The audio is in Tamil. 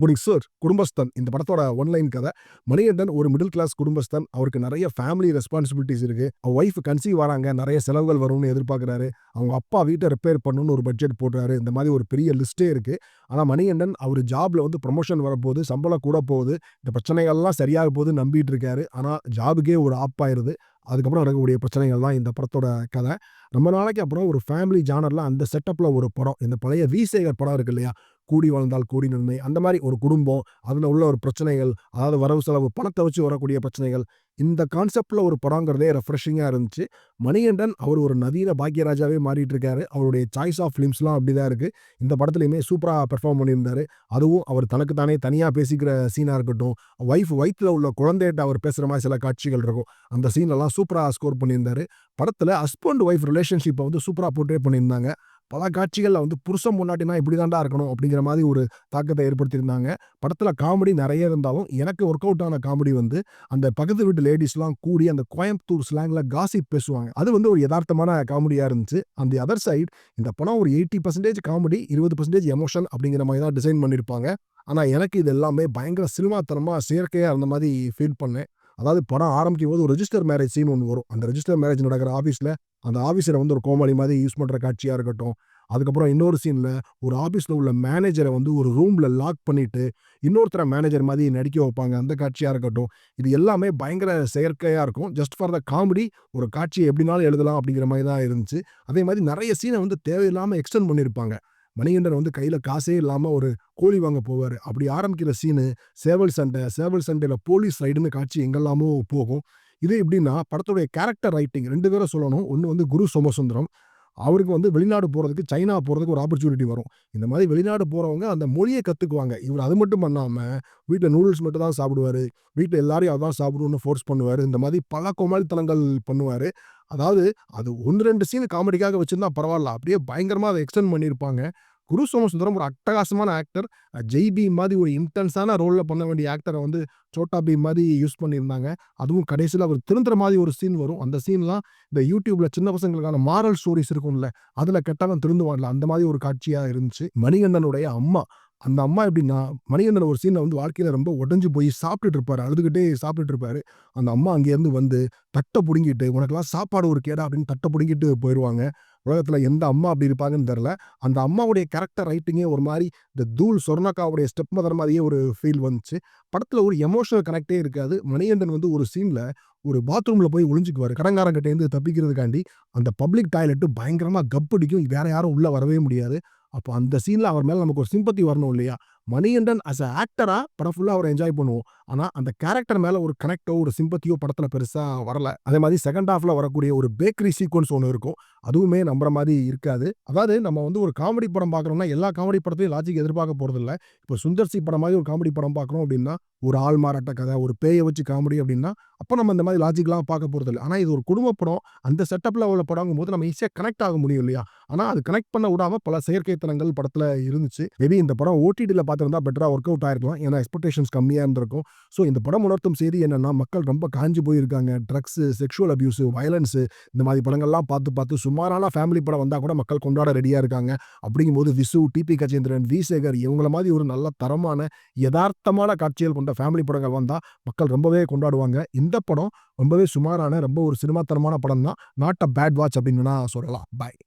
Good sir. குடும்பஸ்தன் இந்த படத்தோட ஒன்லைன் கதை. மணிகண்டன் ஒரு மிடில் கிளாஸ் குடும்பஸ்தன். அவருக்கு நெறைய ஃபேமிலி ரெஸ்பான்சிபிலிட்டீஸ் இருக்கு. ஒய்ஃப் கன்சீவ் ஆறாங்க. நெறைய செலவுகள் வரும்னு எதிர்பார்க்கிறாரு. அவங்க அப்பா வீட்ட ரிப்பேர் பண்ணணும்னு ஒரு பட்ஜெட் போடுறாரு. இந்த மாரி ஒரு பெரிய லிஸ்ட்டே இருக்கு. ஆனா மணிகண்டன் அவரு ஜாப்ல வந்து புரமோஷன் வரப்போது, சம்பளம் கூட போகுது. இந்த பிரச்சனைகள்லாம் சரியாக போகுதுன்னு நம்பிட்டு இருக்காரு. ஆனா ஜாபுக்கே ஒரு ஆப்பாயிருது. அதுக்கப்புறம் நடக்கக்கூடிய பிரச்சனைகள் தான் இந்த படத்தோட கதை. ரொம்ப நாளைக்கு அப்புறம் ஒரு ஃபேமிலி ஜானர்ல அந்த செட்டப்ல ஒரு படம். இந்த பழைய வி.சேகர் படம் இருக்கு இல்லையா? கூடி வாழ்ந்தால் கோடி நன்மை. அந்த மாரி ஒரு குடும்பம், அதுல உள்ள ஒரு பிரச்சனைகள், அதாவது வரவு செலவு பணத்த வச்சு வரக்கூடிய பிரச்சனைகள். இந்த கான்செப்ட்ல ஒரு படங்கிறதே ரெஃப்ரெஷிங்கா இருந்துச்சு. மணிகண்டன் அவர் ஒரு நவீன பாக்யராஜாவே மாறிட்டு இருக்காரு. அவருடைய சாய்ஸ் ஆஃப் ஃபிலிம்ஸ்லாம் அப்படிதான் இருக்கு. இந்த படத்திலயுமே சூப்பரா பெர்ஃபார்ம் பண்ணியிருந்தாரு. அதுவும் அவர் தனக்கு தானே தனியா பேசிக்கிற சீனா இருக்கட்டும், வைஃப் வயித்துல உள்ள குழந்தைட்ட அவர் பேசுற மாரி சில காட்சிகள் இருக்கும். அந்த சீன்லலாம் சூப்பரா ஸ்கோர் பண்ணியிருந்தாரு. படத்துல ஹஸ்பண்ட் ஒய்ஃப் ரிலேஷன்ஷிப்ப வந்து சூப்பரா போர்ட்ரே பண்ணியிருந்தாங்க. பல காட்சிகள்ல வந்து புருஷன் பொண்டாட்டினா இப்படி தான்டா இருக்கணும் அப்படிங்கிற மாரி ஒரு தாக்கத்த ஏற்படுத்தியிருந்தாங்க. படத்துல காமெடி நெறைய இருந்தாலும், எனக்கு ஒர்க் அவுட் ஆன காமெடி வந்து, அந்த பக்கத்து வீட்டு லேடீஸ்லாம் கூடி அந்த கோயம்புத்தூர் ஸ்லாங்ல காசிப் பேசுவாங்க. அது வந்து ஒரு எதார்த்தமான காமெடியா இருந்துச்சு. ஆன் தி அதர் சைட் இந்த படம் ஒரு 80% காமெடி, 20% எமோஷன் அப்படிங்கிற மாரி தான் டிசைன் பண்ணியிருப்பாங்க. ஆனா எனக்கு இது எல்லாமே பயங்கர சினிமாத்தனமா, செயற்கையா இருந்த மாரி ஃபீல் பண்ணேன். அதாவது படம் ஆரம்பிக்கும்போது ஒரு ரிஜிஸ்டர் மேரேஜ் சீன் ஒண்ணு வரும். அந்த ரிஜிஸ்டர் மேரேஜ் நடக்கிற ஆஃபீஸ்ல, அந்த ஆஃபீஸர வந்து ஒரு கோமாளி மாரி யூஸ் பண்ற காட்சியா இருக்கட்டும். அதுக்கப்புறம் இன்னொரு சீன்ல ஒரு ஆஃபீஸ்ல உள்ள மேனேஜர வந்து ஒரு ரூம்ல லாக் பண்ணிட்டு, இன்னொருத்தர மேனேஜர் மாரி நடிக்க வைப்பாங்க. அந்த காட்சியா இருக்கட்டும். இது எல்லாமே பயங்கர செயற்கையா இருக்கும். ஜஸ்ட் ஃபார் த காமெடி ஒரு காட்சிய எப்படினாலும் எழுதலாம் அப்படிங்கிற மாரி தான் இருந்துச்சு. அதே மாரி நெறைய சீன வந்து தேவையில்லாம எக்ஸ்டெண்ட் பண்ணியிருப்பாங்க. மணிகண்டன் வந்து கையில காசே இல்லாம ஒரு கோழி வாங்க போவாரு. அப்படி ஆரம்பிக்கிற சீனு சேவல் சண்டை, சேவல் சண்டையில போலீஸ் ரைடுன்னு காட்சி எங்கெல்லாமோ போகும். இது எப்படின்னா, படத்துடைய கேரக்டர் ரைட்டிங் 2 பேர சொல்லணும். ஒண்ணு வந்து குரு சோமசுந்தரம். அவருக்கு வந்து வெளிநாடு போறதுக்கு, சைனா போறதுக்கு ஒரு ஆப்பர்ச்சுனிட்டி வரும். இந்த மாரி வெளிநாடு போறவங்க அந்த மொழிய கத்துக்குவாங்க. இவரு அது மட்டும் பண்ணாம, வீட்ல நூடுல்ஸ் மட்டும் தான் சாப்பிடுவாரு. வீட்ல எல்லாரையும் அதான் சாப்பிடணும்னு ஃபோர்ஸ் பண்ணுவாரு. இந்த மாரி பல கோமாளித்தனங்கள் பண்ணுவாரு. அதாவது அது 1, 2 சீன் காமெடிக்காக வச்சிருந்தா பரவால்ல. அப்படியே பயங்கரமா அத எக்ஸ்டெண்ட் பண்ணியிருப்பாங்க. குரு சோமசுந்தரம் ஒரு அட்டகாசமான ஆக்டர். ஜெய் பீம் மாரி ஒரு இன்டென்ஸான ரோல்ல பண்ண வேண்டிய ஆக்டர வந்து சோட்டா பீம் மாரி யூஸ் பண்ணியிருந்தாங்க. அதுவும் கடைசில அவர் திருந்துற மாரி ஒரு சீன் வரும். அந்த சீன்லாம் இந்த YouTubeல சின்ன பசங்களுக்கான மாரல் ஸ்டோரீஸ் இருக்கும்ல, அதுல கெட்டவன் திருந்துவான்ல, அந்த மாரி ஒரு காட்சியா இருந்துச்சு. மணிகண்டனுடைய அம்மா. அந்த அம்மா எப்படின்னா, மணிகண்டன் ஒரு சீன்ல வந்து வாழ்க்கையில ரொம்ப உடைஞ்சு போய் சாப்பிட்டுட்டு இருப்பாரு. அழுதுகிட்டே சாப்பிட்டுட்டு இருப்பாரு. அந்த அம்மா அங்கேருந்து வந்து தட்ட புடுங்கிட்டு, "உனக்கெல்லாம் சாப்பாடு ஒரு கேடா?" அப்படின்னு தட்ட புடுங்கிட்டு போயிருவாங்க. உலகத்துல எந்த அம்மா அப்படி இருப்பாங்கன்னு தெரியல. அந்த அம்மாவுடைய கேரக்டர் ரைட்டிங்கே ஒரு மாரி இந்த தூள் சொர்ணக்காவுடைய ஸ்டெப் மதர் மாரியே ஒரு ஃபீல் வந்துச்சு. படத்துல ஒரு எமோஷனல் கனெக்ட்டே இருக்காது. மணிகண்டன் வந்து ஒரு சீன்ல ஒரு பாத்ரூம்ல போய் ஒளிஞ்சுக்குவாரு. கடன்காரன்கிட்டேருந்து தப்பிக்கிறதுக்காண்டி. அந்த பப்ளிக் டாய்லெட் பயங்கரமா கப்படிக்கும். வேற யாரும் உள்ள வரவே முடியாது. அப்போ அந்த சீன்ல அவர் மேல நமக்கு ஒரு சிம்பத்தி வரணும் இல்லையா? மணிகண்டன் அஸ் அ ஆக்டரா படம் ஃபுல்லா அவர என்ஜாய் பண்ணுவோம். ஆனா அந்த கேரக்டர் மேல ஒரு கனெக்ட்டோ, ஒரு சிம்பத்தியோ படத்துல பெருசா வரல. அதே மாரி செகண்ட் ஹால்ஃப்ல வரக்கூடிய ஒரு பேக்கரி சீக்வென்ஸ் ஒண்ணு இருக்கும். அதுவுமே நம்புற மாரி இருக்காது. அதாவது நம்ம வந்து ஒரு காமெடி படம் பார்க்குறோம்னா, எல்லா காமெடி படத்தையும் லாஜிக் எதிர்பார்க்க போறதில்ல. இப்போ சுந்தர் சி படம் மாரி ஒரு காமெடி படம் பார்க்குறோம் அப்படின்னா, ஒரு ஆள் மாறாட்ட கதை, ஒரு பேய வச்சு காமெடி அப்படின்னா, அப்ப நம்ம இந்த மாரி லாஜிக்லாம் பார்க்க போறதில்ல. ஆனா இது ஒரு குடும்ப படம். அந்த செட்டப்ல உள்ள படங்கும்போது நம்ம ஈஸியா கனெக்ட் ஆக முடியும் இல்லையா? ஆனா அது கனெக்ட் பண்ண விடாம பல செயற்கைத்தனங்கள் படத்துல இருந்துச்சு. மேபி இந்த படம் ஓடிடில பார்த்திருந்தா பெட்டரா ஒர்க் அவுட் ஆயிருக்கலாம். ஏன்னா எக்ஸ்பெக்டேஷன்ஸ் கம்மியா இருந்திருக்கும். ஸோ இந்த படம் உணர்த்தும் செய்தி என்னன்னா, மக்கள் ரொம்ப காய்ஞ்சு போயிருக்காங்க. ட்ரக்ஸு, செக்சுவல் அபியூஸு, வயலன்ஸு இந்த மாரி படங்கள்லாம் பார்த்து, பார்த்து சுமாரான ஃபேமிலி படம் வந்தா கூட மக்கள் கொண்டாட ரெடியா இருக்காங்க. அப்படிங்கும்போது விசு, டிபி கஜேந்திரன், வி.சேகர் இவங்கள மாரி ஒரு நல்ல தரமான, எதார்த்தமான காட்சிகள் கொண்ட ஃபேமிலி படங்கள் வந்தா மக்கள் ரொம்பவே கொண்டாடுவாங்க. இந்த படம் ரொம்பவே சுமாரான, ரொம்ப ஒரு சினிமாத்தனமான படம் தான். நாட் அ பேட் வாட்ச் அப்படின்னு வேணா சொல்லலாம். பாய்.